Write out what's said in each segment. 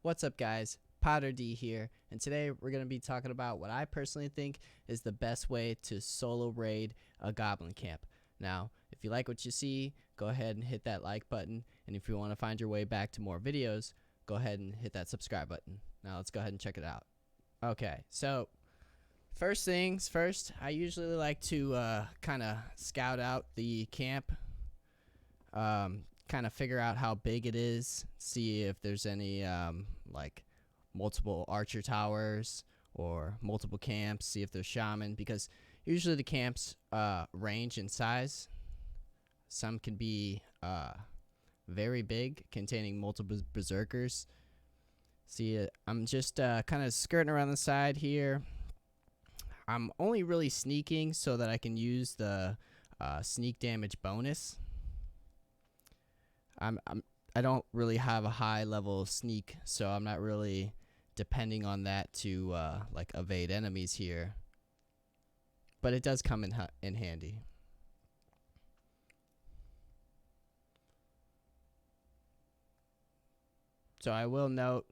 What's up, guys? Potter D here, and today we're going to be talking about what I personally think is the best way to solo raid a goblin camp. Now, if you like what you see, go ahead and hit that like button, and if you want to find your way back to more videos, go ahead and hit that subscribe button. Now, let's go ahead and check it out. Okay, so first things first, I usually like to kind of scout out the camp, kind of figure out how big it is, see if there's any like multiple archer towers or multiple camps, see if there's shaman, because usually the camps range in size. Some can be very big, containing multiple berserkers. See, I'm just kind of skirting around the side here. I'm only really sneaking so that I can use the sneak damage bonus. I don't really have a high level sneak, so I'm not really depending on that to like evade enemies here. But it does come in handy. So I will note,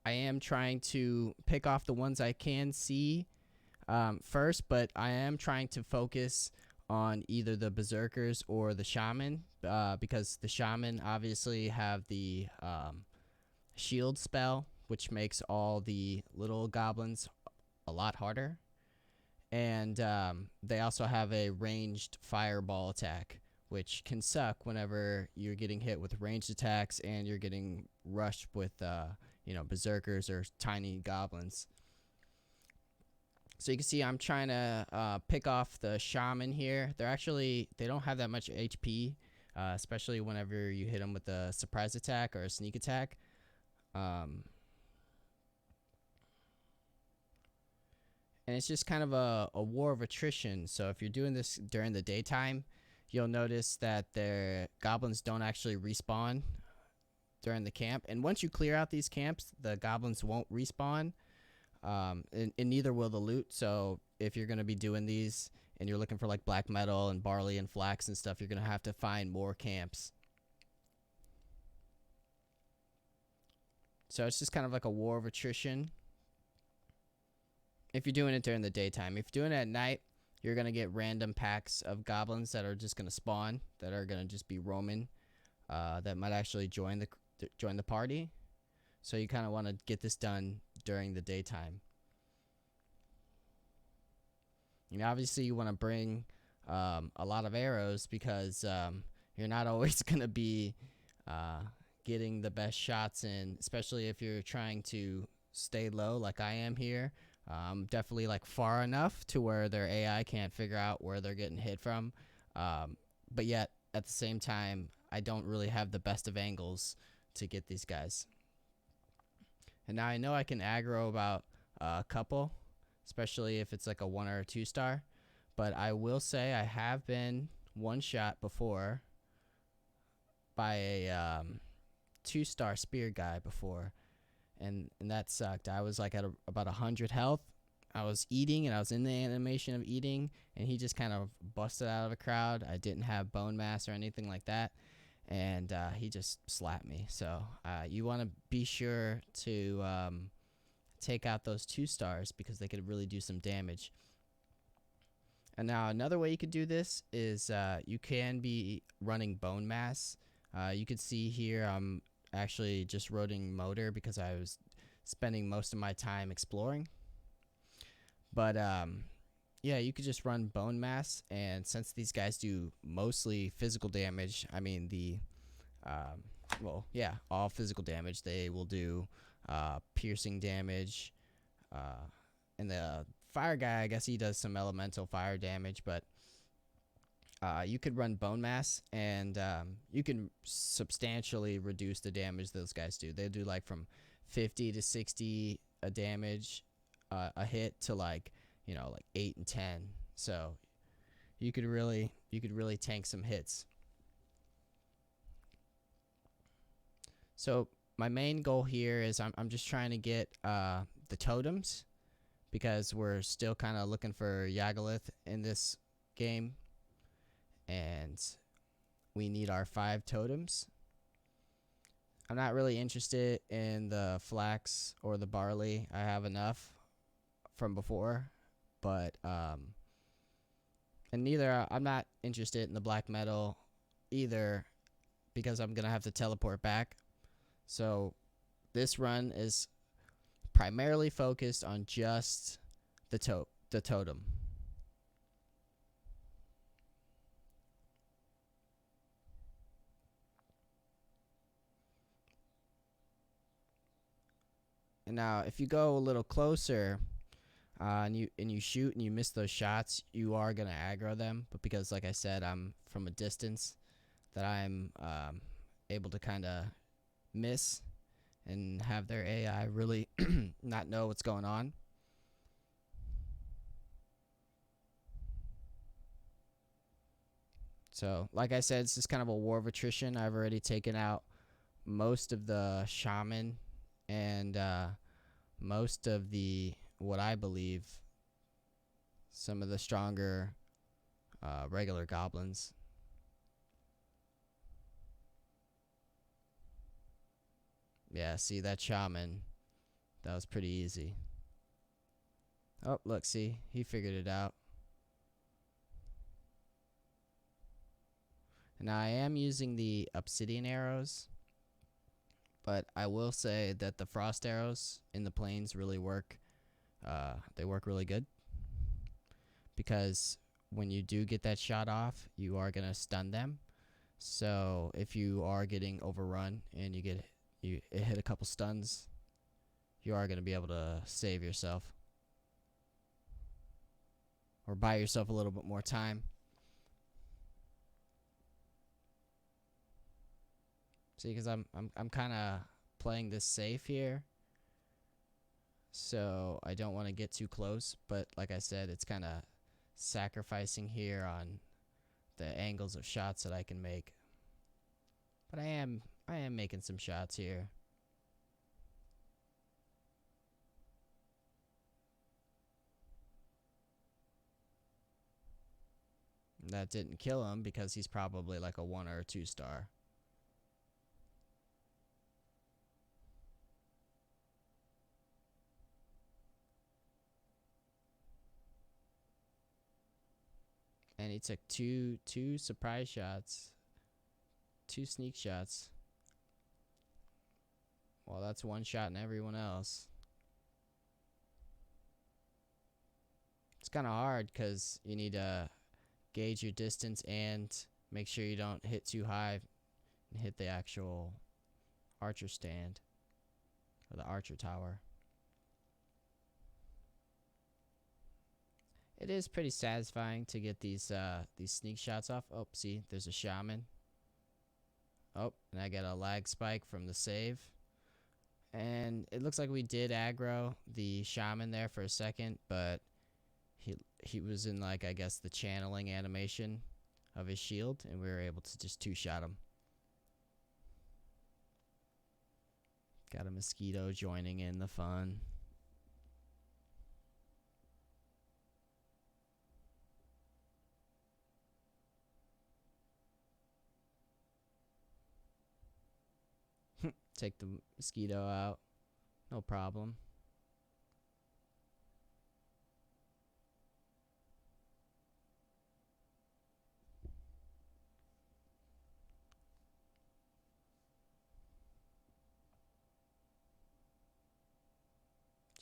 I am trying to pick off the ones I can see first, but I am trying to focus on either the berserkers or the shaman, because the shaman obviously have the shield spell, which makes all the little goblins a lot harder, and they also have a ranged fireball attack, which can suck whenever you're getting hit with ranged attacks and you're getting rushed with berserkers or tiny goblins. So you can see I'm trying to pick off the shaman here. They don't have that much HP, especially whenever you hit them with a surprise attack or a sneak attack. And it's just kind of a war of attrition. So if you're doing this during the daytime, you'll notice that their goblins don't actually respawn during the camp. And once you clear out these camps, the goblins won't respawn. And neither will the loot. So if you're going to be doing these and you're looking for like black metal and barley and flax and stuff, you're going to have to find more camps. So it's just kind of like a war of attrition if you're doing it during the daytime. If you're doing it at night, you're going to get random packs of goblins that are just going to spawn, that are going to just be roaming, that might actually join the party. So you kind of want to get this done during the daytime. And obviously you want to bring a lot of arrows, because you're not always going to be getting the best shots in, especially if you're trying to stay low like I am here. Definitely like far enough to where their AI can't figure out where they're getting hit from. But yet at the same time, I don't really have the best of angles to get these guys. And now I know I can aggro about a couple, especially if it's like a 1 or a 2 star. But I will say I have been one shot before by a 2-star spear guy before, and that sucked. I was like at about 100 health. I was eating, and I was in the animation of eating, and he just kind of busted out of a crowd. I didn't have bone mass or anything like that, and he just slapped me. So you want to be sure to take out those 2 stars, because they could really do some damage. And now another way you could do this is you can be running bone mass. You could see here I'm actually just running motor because I was spending most of my time exploring. But yeah, you could just run bone mass, and since these guys do mostly physical damage, I mean all physical damage, they will do piercing damage, and the fire guy, I guess he does some elemental fire damage, but you could run bone mass, and you can substantially reduce the damage those guys do. They do like from 50 to 60 a damage a hit to like 8 and 10. So you could really tank some hits. So my main goal here is I'm just trying to get the totems, because we're still kind of looking for Yagaloth in this game, and we need our 5 totems. I'm not really interested in the flax or the barley. I have enough from before, but and neither I'm not interested in the black metal either because I'm gonna have to teleport back. So this run is primarily focused on just the totem. And now, if you go a little closer, and you shoot and you miss those shots, you are gonna aggro them. But because, like I said, I'm from a distance, that I'm able to kind of miss and have their AI really not know what's going on. So, like I said, it's just kind of a war of attrition. I've already taken out most of the shaman and most of the, what I believe, some of the stronger regular goblins. Yeah, see that shaman? That was pretty easy. Oh, look, see, he figured it out. Now I am using the obsidian arrows, but I will say that the frost arrows in the plains really work. They work really good because when you do get that shot off, you are gonna stun them. So if you are getting overrun and you hit a couple stuns, you are gonna be able to save yourself or buy yourself a little bit more time. See, because I'm kind of playing this safe here, so I don't want to get too close. But like I said, it's kind of sacrificing here on the angles of shots that I can make. But I am making some shots here. That didn't kill him because he's probably like a 1 or a 2 star. And he took two surprise shots, 2 sneak shots. Well, that's 1 shot in everyone else. It's kind of hard because you need to gauge your distance and make sure you don't hit too high and hit the actual archer stand or the archer tower. It is pretty satisfying to get these sneak shots off. Oh, see, there's a shaman. Oh, and I get a lag spike from the save. And it looks like we did aggro the shaman there for a second, but he was in, like, I guess the channeling animation of his shield, and we were able to just 2-shot him. Got a mosquito joining in the fun. Take the mosquito out. No problem.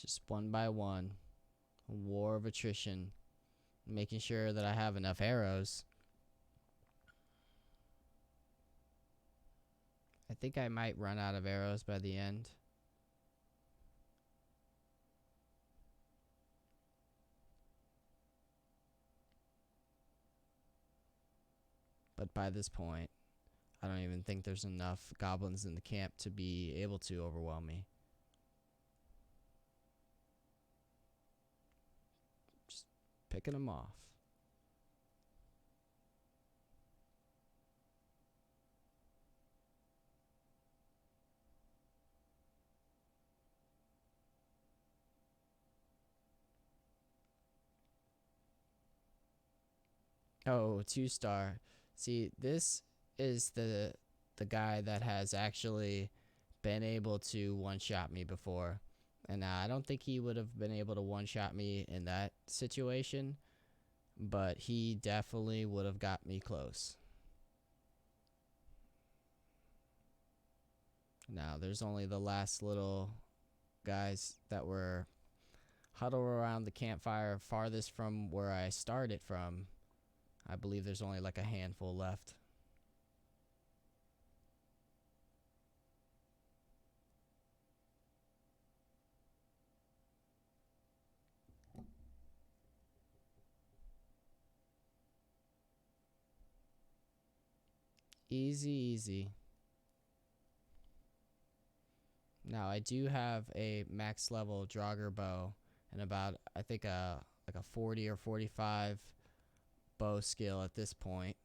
Just one by one. A war of attrition. Making sure that I have enough arrows. I think I might run out of arrows by the end. But by this point, I don't even think there's enough goblins in the camp to be able to overwhelm me. Just picking them off. Oh, 2-star. See, this is the guy that has actually been able to one-shot me before. And I don't think he would have been able to one-shot me in that situation, but he definitely would have got me close. Now, there's only the last little guys that were huddled around the campfire farthest from where I started from. I believe there's only like a handful left. Easy, easy. Now, I do have a max level Draugr bow and about, I think, like a 40 or 45 bow skill at this point.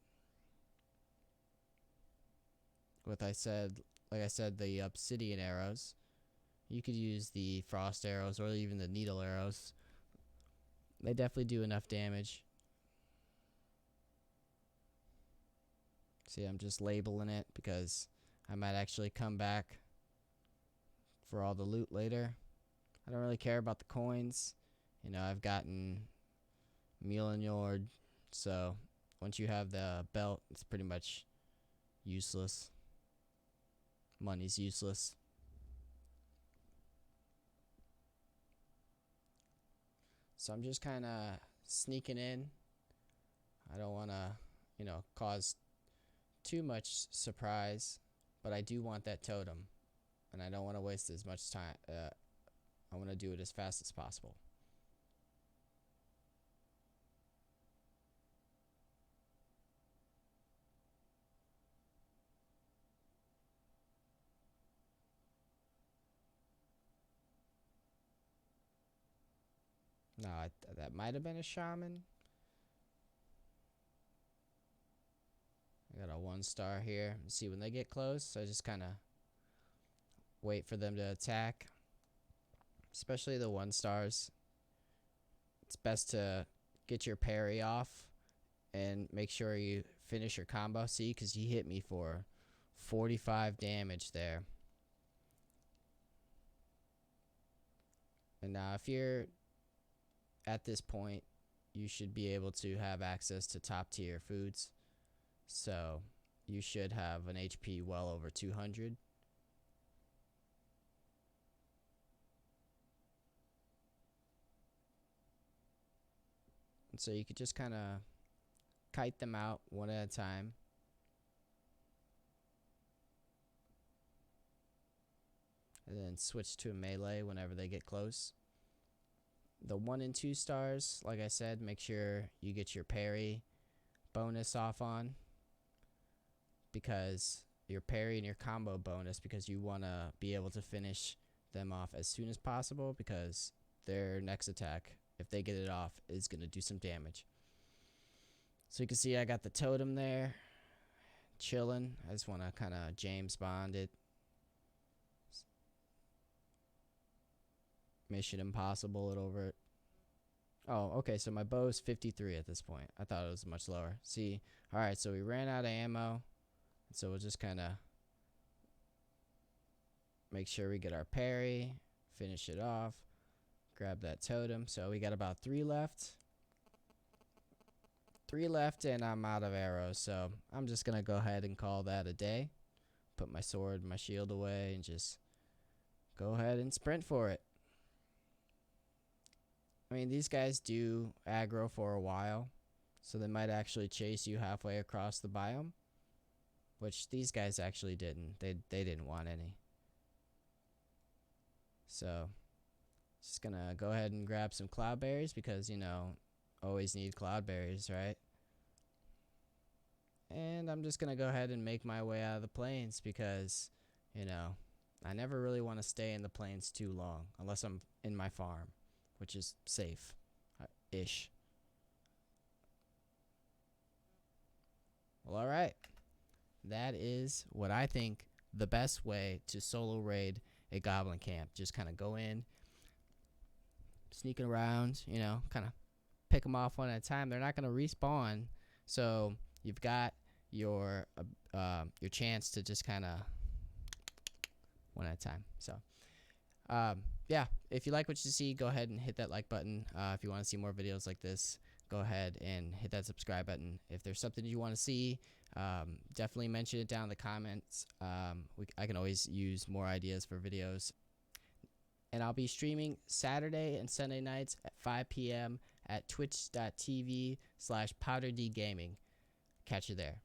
Like I said, the obsidian arrows. You could use the frost arrows or even the needle arrows. They definitely do enough damage. See, I'm just labeling it because I might actually come back for all the loot later. I don't really care about the coins. You know, I've gotten Mjolnir, so once you have the belt, it's pretty much useless. Money's useless. So I'm just kind of sneaking in. I don't want to, cause too much surprise, but I do want that totem, and I don't want to waste as much time. I want to do it as fast as possible. No, that might have been a shaman. I got a 1-star here. See, when they get close, I just kind of wait for them to attack. Especially the 1-stars. It's best to get your parry off and make sure you finish your combo. See, because he hit me for 45 damage there. And now if you're at this point, you should be able to have access to top tier foods. So you should have an HP well over 200. And so you could just kind of kite them out one at a time. And then switch to a melee whenever they get close. The 1 and 2 stars, like I said, make sure you get your parry bonus off on, because your parry and your combo bonus, because you want to be able to finish them off as soon as possible, because their next attack, if they get it off, is going to do some damage. So you can see I got the totem there, chilling. I just want to kind of James Bond it. Mission Impossible it over it. Oh, okay, so my bow is 53 at this point. I thought it was much lower. See, alright, so we ran out of ammo. So we'll just kind of make sure we get our parry, finish it off, grab that totem. So we got about 3 left. 3 left, and I'm out of arrows. So I'm just going to go ahead and call that a day. Put my sword and my shield away and just go ahead and sprint for it. I mean, these guys do aggro for a while, so they might actually chase you halfway across the biome, which these guys actually didn't. They didn't want any. So, just gonna go ahead and grab some cloudberries because, always need cloudberries, right? And I'm just gonna go ahead and make my way out of the plains because, I never really want to stay in the plains too long unless I'm in my farm, which is safe-ish. Well, alright. That is what I think the best way to solo raid a goblin camp. Just kind of go in, sneaking around, kind of pick them off one at a time. They're not going to respawn, so you've got your chance to just kind of one at a time. So yeah, if you like what you see, go ahead and hit that like button. If you want to see more videos like this, go ahead and hit that subscribe button. If there's something you want to see, definitely mention it down in the comments. I can always use more ideas for videos. And I'll be streaming Saturday and Sunday nights at 5 p.m. at twitch.tv/powderdgaming. Catch you there.